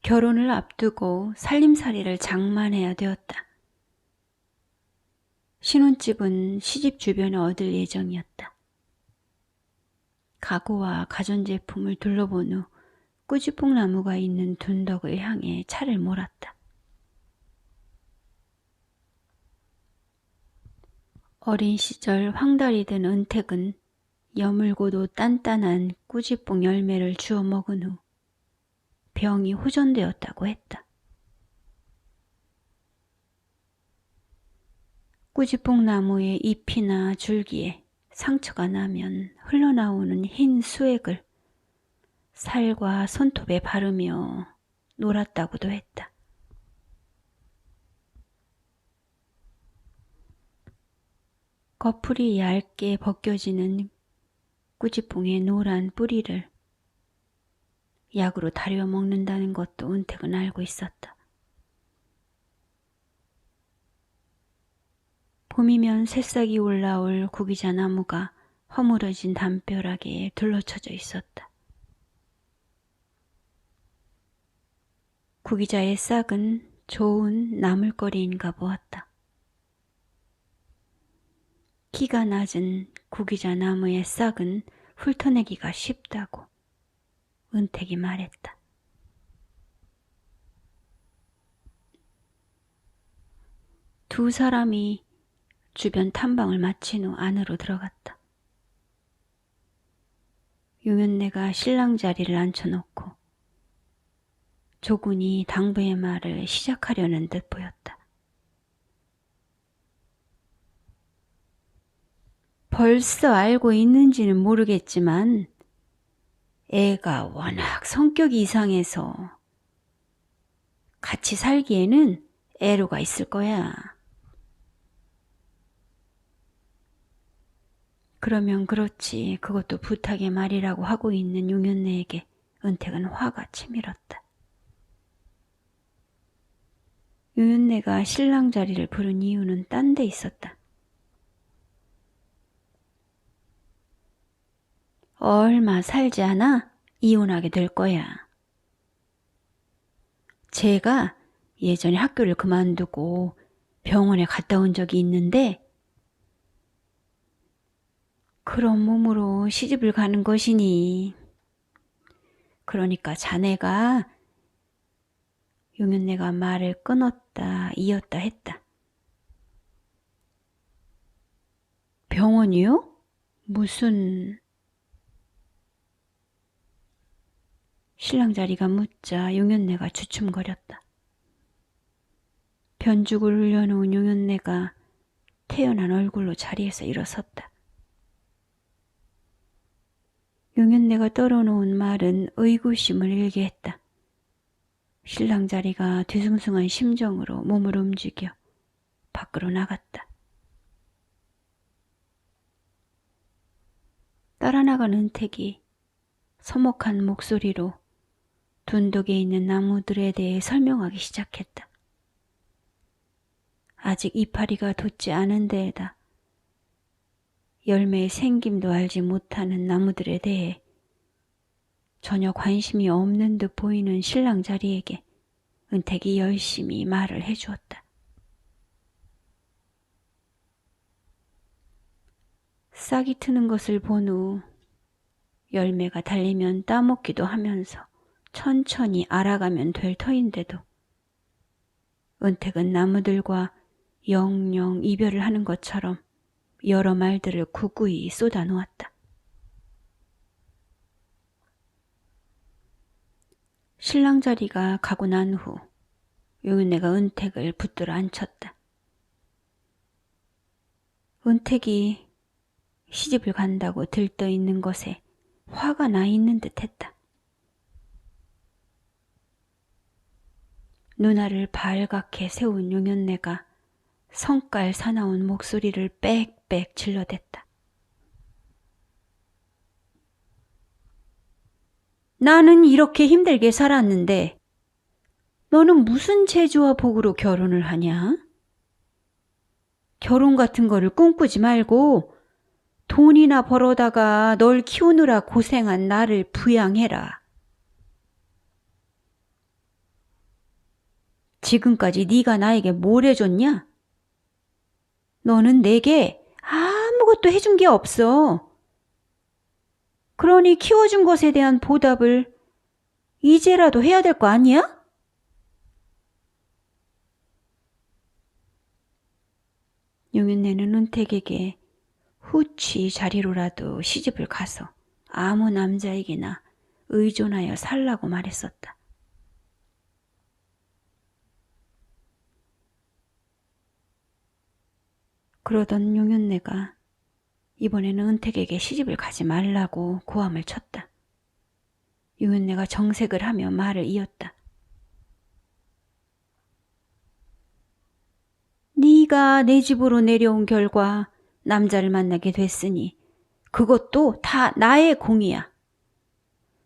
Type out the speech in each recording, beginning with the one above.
결혼을 앞두고 살림살이를 장만해야 되었다. 신혼집은 시집 주변에 얻을 예정이었다. 가구와 가전제품을 둘러본 후 꾸지뽕나무가 있는 둔덕을 향해 차를 몰았다. 어린 시절 황달이 된 은택은 여물고도 단단한 꾸지뽕 열매를 주워 먹은 후 병이 호전되었다고 했다. 꾸지뽕나무의 잎이나 줄기에 상처가 나면 흘러나오는 흰 수액을 살과 손톱에 바르며 놀았다고도 했다. 거풀이 얇게 벗겨지는 꾸지뽕의 노란 뿌리를 약으로 다려 먹는다는 것도 은택은 알고 있었다. 봄이면 새싹이 올라올 구기자 나무가 허물어진 담벼락에 둘러쳐져 있었다. 구기자의 싹은 좋은 나물거리인가 보았다. 키가 낮은 구기자 나무의 싹은 훑어내기가 쉽다고 은택이 말했다. 두 사람이 주변 탐방을 마친 후 안으로 들어갔다. 용연내가 신랑 자리를 앉혀놓고 조군이 당부의 말을 시작하려는 듯 보였다. 벌써 알고 있는지는 모르겠지만 애가 워낙 성격이 이상해서 같이 살기에는 애로가 있을 거야. 그러면 그렇지 그것도 부탁의 말이라고 하고 있는 용연내에게 은택은 화가 치밀었다. 용연내가 신랑 자리를 부른 이유는 딴 데 있었다. 얼마 살지 않아 이혼하게 될 거야. 제가 예전에 학교를 그만두고 병원에 갔다 온 적이 있는데 그런 몸으로 시집을 가는 것이니 그러니까 자네가 용연내가 말을 끊었다 이었다 했다. 병원이요? 무슨... 신랑 자리가 묻자 용연내가 주춤거렸다. 변죽을 흘려놓은 용연내가 태연한 얼굴로 자리에서 일어섰다. 용연내가 떨어놓은 말은 의구심을 일게 했다. 신랑 자리가 뒤숭숭한 심정으로 몸을 움직여 밖으로 나갔다. 따라 나간 은택이 서먹한 목소리로 둔덕에 있는 나무들에 대해 설명하기 시작했다. 아직 이파리가 돋지 않은 데에다 열매의 생김도 알지 못하는 나무들에 대해 전혀 관심이 없는 듯 보이는 신랑 자리에게 은택이 열심히 말을 해주었다. 싹이 트는 것을 본 후 열매가 달리면 따먹기도 하면서 천천히 알아가면 될 터인데도 은택은 나무들과 영영 이별을 하는 것처럼 여러 말들을 구구이 쏟아놓았다. 신랑 자리가 가고 난 후 용연내가 은택을 붙들어 앉혔다. 은택이 시집을 간다고 들떠 있는 것에 화가 나 있는 듯 했다. 누나를 발갛게 세운 용연내가 성깔 사나운 목소리를 빽빽 질러댔다. 나는 이렇게 힘들게 살았는데 너는 무슨 재주와 복으로 결혼을 하냐? 결혼 같은 거를 꿈꾸지 말고 돈이나 벌어다가 널 키우느라 고생한 나를 부양해라. 지금까지 네가 나에게 뭘 해줬냐? 너는 내게 아무것도 해준 게 없어. 그러니 키워준 것에 대한 보답을 이제라도 해야 될 거 아니야? 용윤네는 은택에게 후치 자리로라도 시집을 가서 아무 남자에게나 의존하여 살라고 말했었다. 그러던 용윤네가 이번에는 은택에게 시집을 가지 말라고 고함을 쳤다. 용윤네가 정색을 하며 말을 이었다. 네가 내 집으로 내려온 결과 남자를 만나게 됐으니 그것도 다 나의 공이야.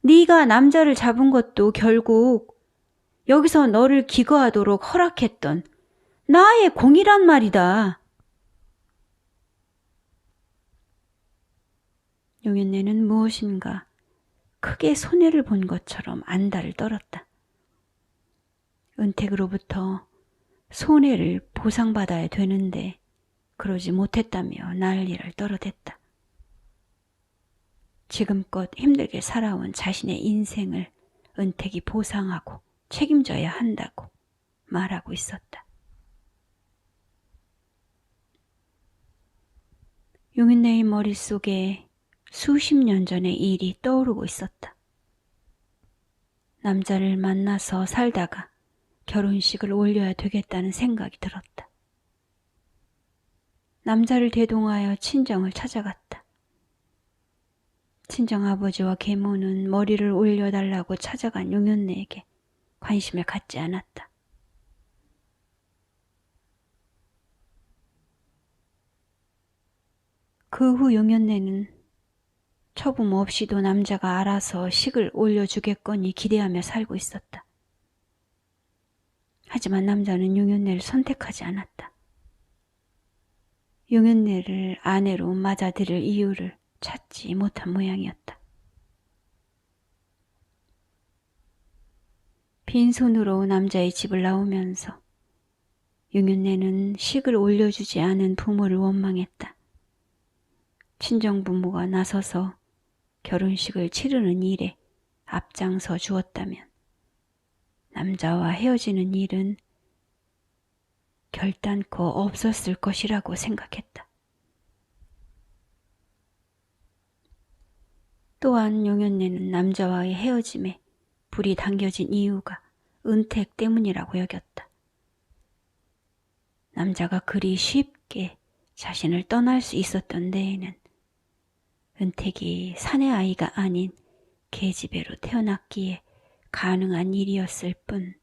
네가 남자를 잡은 것도 결국 여기서 너를 기거하도록 허락했던 나의 공이란 말이다. 용윤네는 무엇인가 크게 손해를 본 것처럼 안달을 떨었다. 은택으로부터 손해를 보상받아야 되는데 그러지 못했다며 난리를 떨어댔다. 지금껏 힘들게 살아온 자신의 인생을 은택이 보상하고 책임져야 한다고 말하고 있었다. 용윤네의 머릿속에 수십 년 전의 일이 떠오르고 있었다. 남자를 만나서 살다가 결혼식을 올려야 되겠다는 생각이 들었다. 남자를 대동하여 친정을 찾아갔다. 친정아버지와 계모는 머리를 올려달라고 찾아간 용윤네에게 관심을 갖지 않았다. 그 후 용윤네는 처분 없이도 남자가 알아서 식을 올려주겠거니 기대하며 살고 있었다. 하지만 남자는 용윤네를 선택하지 않았다. 용윤네를 아내로 맞아들일 이유를 찾지 못한 모양이었다. 빈손으로 남자의 집을 나오면서 용윤네는 식을 올려주지 않은 부모를 원망했다. 친정부모가 나서서 결혼식을 치르는 일에 앞장서 주었다면 남자와 헤어지는 일은 결단코 없었을 것이라고 생각했다. 또한 용윤네는 남자와의 헤어짐에 불이 당겨진 이유가 은택 때문이라고 여겼다. 남자가 그리 쉽게 자신을 떠날 수 있었던 데에는 은택이 사내 아이가 아닌 계집애로 태어났기에 가능한 일이었을 뿐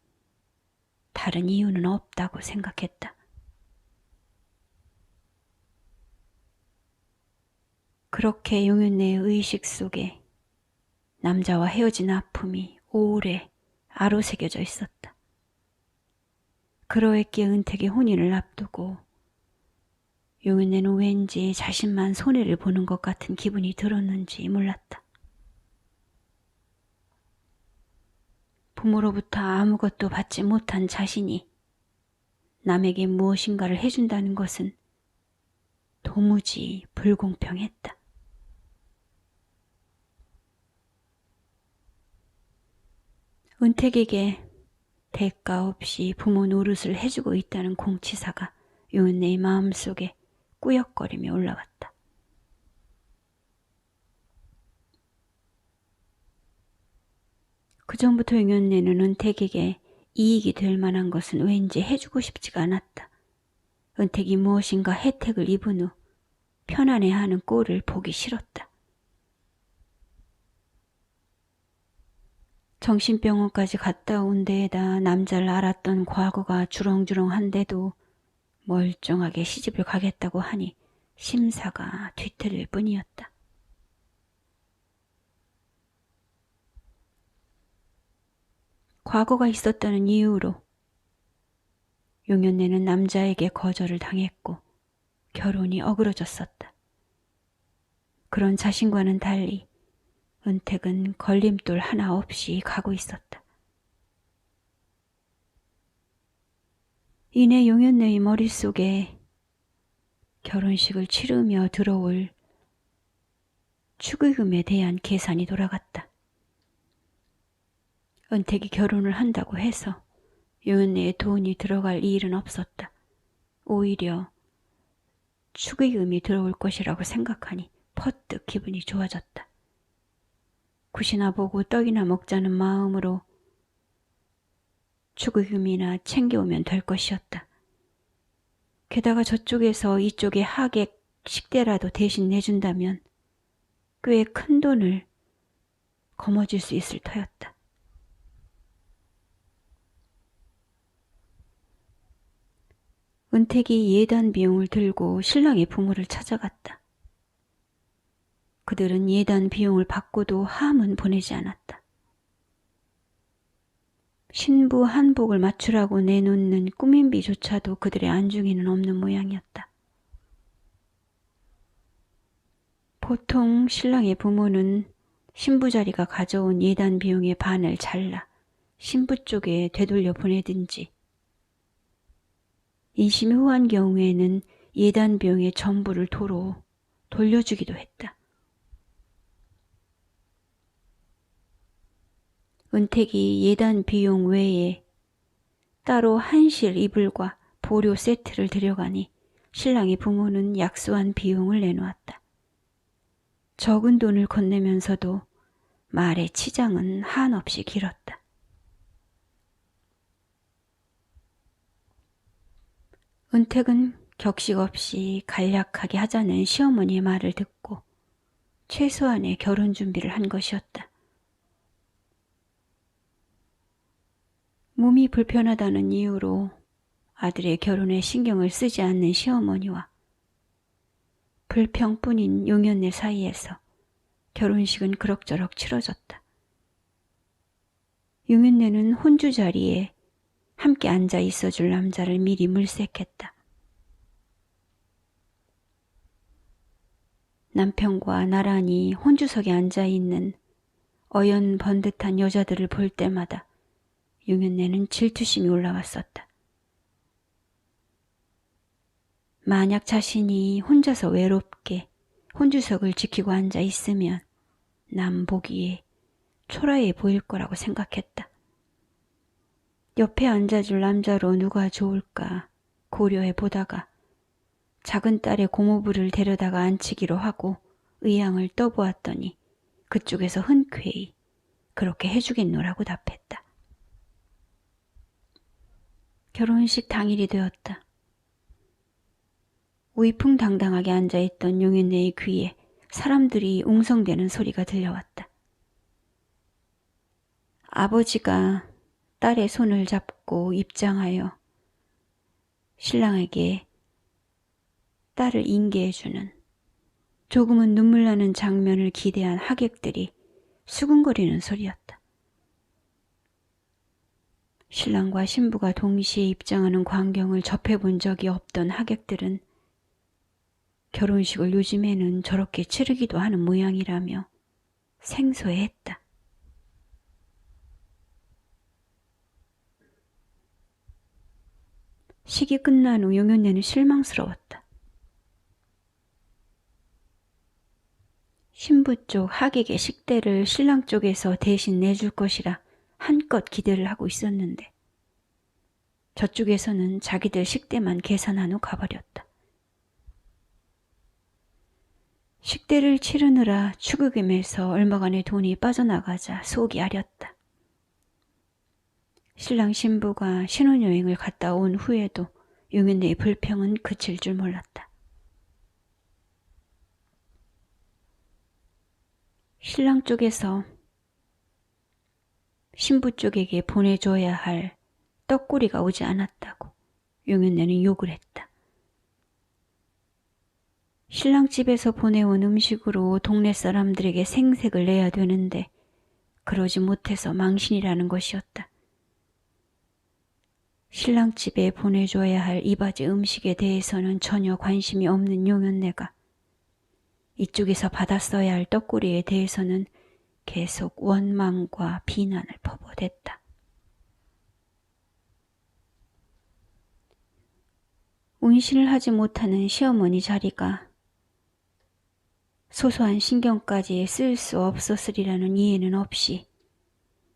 다른 이유는 없다고 생각했다. 그렇게 용윤네의 의식 속에 남자와 헤어진 아픔이 오래 아로새겨져 있었다. 그러했기에 은택의 혼인을 앞두고 용윤네는 왠지 자신만 손해를 보는 것 같은 기분이 들었는지 몰랐다. 부모로부터 아무것도 받지 못한 자신이 남에게 무엇인가를 해준다는 것은 도무지 불공평했다. 은택에게 대가 없이 부모 노릇을 해주고 있다는 공치사가 용윤네의 마음속에 꾸역거리며 올라왔다. 그전부터 용윤네는 은택에게 이익이 될 만한 것은 왠지 해주고 싶지가 않았다. 은택이 무엇인가 혜택을 입은 후 편안해하는 꼴을 보기 싫었다. 정신병원까지 갔다 온 데에다 남자를 알았던 과거가 주렁주렁한데도 멀쩡하게 시집을 가겠다고 하니 심사가 뒤틀릴 뿐이었다. 과거가 있었다는 이유로 용윤네는 남자에게 거절을 당했고 결혼이 어그러졌었다. 그런 자신과는 달리 은택은 걸림돌 하나 없이 가고 있었다. 이내 용현네의 머릿속에 결혼식을 치르며 들어올 축의금에 대한 계산이 돌아갔다. 은택이 결혼을 한다고 해서 용현네에 돈이 들어갈 일은 없었다. 오히려 축의금이 들어올 것이라고 생각하니 퍼뜩 기분이 좋아졌다. 굿이나 보고 떡이나 먹자는 마음으로 축의금이나 챙겨오면 될 것이었다. 게다가 저쪽에서 이쪽에 하객 식대라도 대신 내준다면 꽤 큰 돈을 거머쥘 수 있을 터였다. 은택이 예단 비용을 들고 신랑의 부모를 찾아갔다. 그들은 예단 비용을 받고도 함은 보내지 않았다. 신부 한복을 맞추라고 내놓는 꾸민비조차도 그들의 안중에는 없는 모양이었다. 보통 신랑의 부모는 신부 자리가 가져온 예단 비용의 반을 잘라 신부 쪽에 되돌려 보내든지 인심이 후한 경우에는 예단 비용의 전부를 도로 돌려주기도 했다. 은택이 예단 비용 외에 따로 한실 이불과 보료 세트를 들여가니 신랑의 부모는 약소한 비용을 내놓았다. 적은 돈을 건네면서도 말의 치장은 한없이 길었다. 은택은 격식 없이 간략하게 하자는 시어머니의 말을 듣고 최소한의 결혼 준비를 한 것이었다. 몸이 불편하다는 이유로 아들의 결혼에 신경을 쓰지 않는 시어머니와 불평뿐인 용연네 사이에서 결혼식은 그럭저럭 치러졌다. 용연네는 혼주 자리에 함께 앉아 있어줄 남자를 미리 물색했다. 남편과 나란히 혼주석에 앉아있는 어연 번듯한 여자들을 볼 때마다 용연네는 질투심이 올라왔었다. 만약 자신이 혼자서 외롭게 혼주석을 지키고 앉아 있으면 남 보기에 초라해 보일 거라고 생각했다. 옆에 앉아줄 남자로 누가 좋을까 고려해 보다가 작은 딸의 고모부를 데려다가 앉히기로 하고 의향을 떠보았더니 그쪽에서 흔쾌히 그렇게 해주겠노라고 답했다. 결혼식 당일이 되었다. 위풍당당하게 앉아있던 용연네의 귀에 사람들이 웅성대는 소리가 들려왔다. 아버지가 딸의 손을 잡고 입장하여 신랑에게 딸을 인계해주는 조금은 눈물 나는 장면을 기대한 하객들이 수군거리는 소리였다. 신랑과 신부가 동시에 입장하는 광경을 접해본 적이 없던 하객들은 결혼식을 요즘에는 저렇게 치르기도 하는 모양이라며 생소해했다. 식이 끝난 후 용연네는 실망스러웠다. 신부 쪽 하객의 식대를 신랑 쪽에서 대신 내줄 것이라 한껏 기대를 하고 있었는데 저쪽에서는 자기들 식대만 계산한 후 가버렸다. 식대를 치르느라 축의금에서 얼마간의 돈이 빠져나가자 속이 아렸다. 신랑 신부가 신혼여행을 갔다 온 후에도 용연네의 불평은 그칠 줄 몰랐다. 신랑 쪽에서 신부 쪽에게 보내줘야 할 떡꼬리가 오지 않았다고 용연네는 욕을 했다. 신랑 집에서 보내온 음식으로 동네 사람들에게 생색을 내야 되는데 그러지 못해서 망신이라는 것이었다. 신랑 집에 보내줘야 할 이바지 음식에 대해서는 전혀 관심이 없는 용연네가 이쪽에서 받았어야 할 떡꼬리에 대해서는 계속 원망과 비난을 퍼부었다. 운신을 하지 못하는 시어머니 자리가 소소한 신경까지 쓸 수 없었으리라는 이해는 없이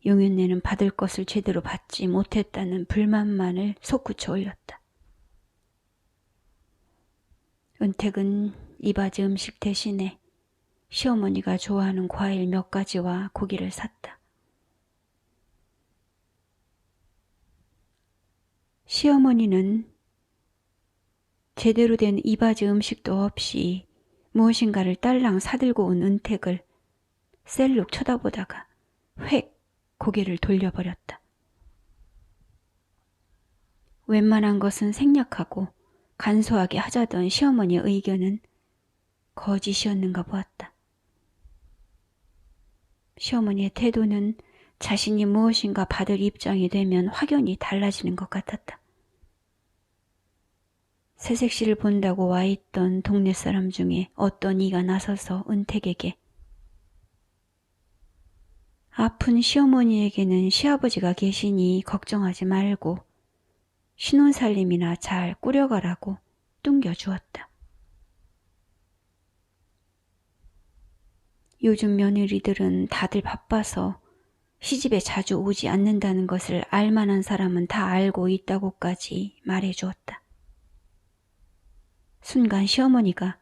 용윤네는 받을 것을 제대로 받지 못했다는 불만만을 솟구쳐 올렸다. 은택은 이바지 음식 대신에 시어머니가 좋아하는 과일 몇 가지와 고기를 샀다. 시어머니는 제대로 된 이바지 음식도 없이 무엇인가를 딸랑 사들고 온 은택을 셀룩 쳐다보다가 획 고개를 돌려버렸다. 웬만한 것은 생략하고 간소하게 하자던 시어머니의 의견은 거짓이었는가 보았다. 시어머니의 태도는 자신이 무엇인가 받을 입장이 되면 확연히 달라지는 것 같았다. 새색시를 본다고 와있던 동네 사람 중에 어떤 이가 나서서 은택에게 아픈 시어머니에게는 시아버지가 계시니 걱정하지 말고 신혼살림이나 잘 꾸려가라고 뚱겨주었다. 요즘 며느리들은 다들 바빠서 시집에 자주 오지 않는다는 것을 알만한 사람은 다 알고 있다고까지 말해주었다. 순간 시어머니가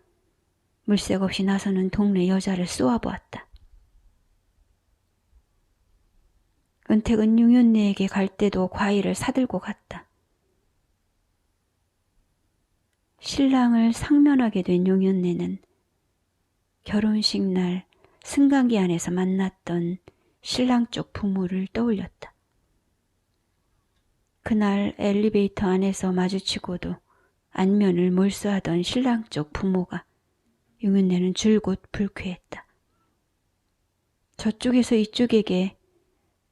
물색 없이 나서는 동네 여자를 쏘아보았다. 은택은 용윤네에게 갈 때도 과일을 사들고 갔다. 신랑을 상면하게 된 용윤네는 결혼식 날 승강기 안에서 만났던 신랑 쪽 부모를 떠올렸다. 그날 엘리베이터 안에서 마주치고도 안면을 몰수하던 신랑 쪽 부모가 용윤네는 줄곧 불쾌했다. 저쪽에서 이쪽에게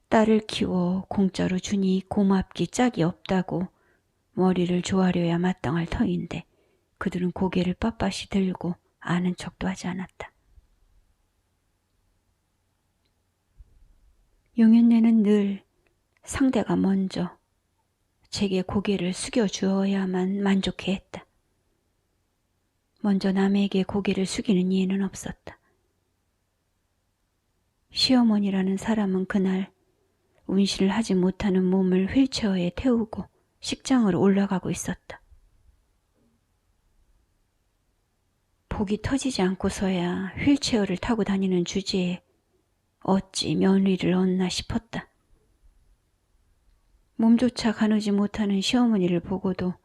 딸을 키워 공짜로 주니 고맙기 짝이 없다고 머리를 조아려야 마땅할 터인데 그들은 고개를 빳빳이 들고 아는 척도 하지 않았다. 용윤네는 늘 상대가 먼저 제게 고개를 숙여주어야만 만족해했다. 먼저 남에게 고개를 숙이는 이해는 없었다. 시어머니라는 사람은 그날 운신을 하지 못하는 몸을 휠체어에 태우고 식장으로 올라가고 있었다. 복이 터지지 않고서야 휠체어를 타고 다니는 주제에 어찌 며느리를 얻나 싶었다. 몸조차 가누지 못하는 시어머니를 보고도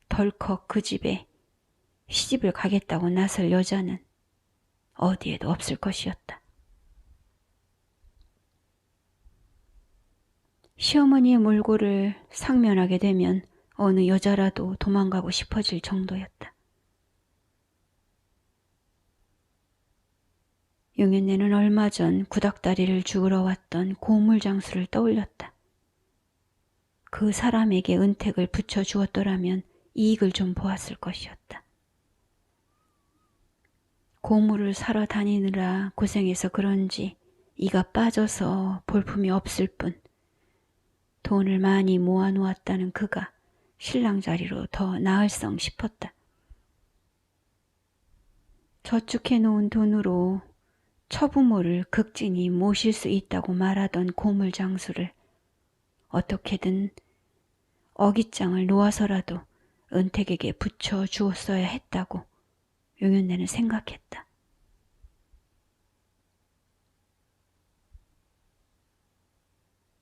덜컥 그 집에 시집을 가겠다고 나설 여자는 어디에도 없을 것이었다. 시어머니의 몰골을 상면하게 되면 어느 여자라도 도망가고 싶어질 정도였다. 용윤네는 얼마 전 구닥다리를 죽으러 왔던 고물장수를 떠올렸다. 그 사람에게 은택을 붙여주었더라면 이익을 좀 보았을 것이었다. 고물을 사러 다니느라 고생해서 그런지 이가 빠져서 볼품이 없을 뿐 돈을 많이 모아놓았다는 그가 신랑 자리로 더 나을성 싶었다. 저축해놓은 돈으로 처부모를 극진히 모실 수 있다고 말하던 고물장수를 어떻게든 어깃장을 놓아서라도 은택에게 붙여주었어야 했다고 용윤네는 생각했다.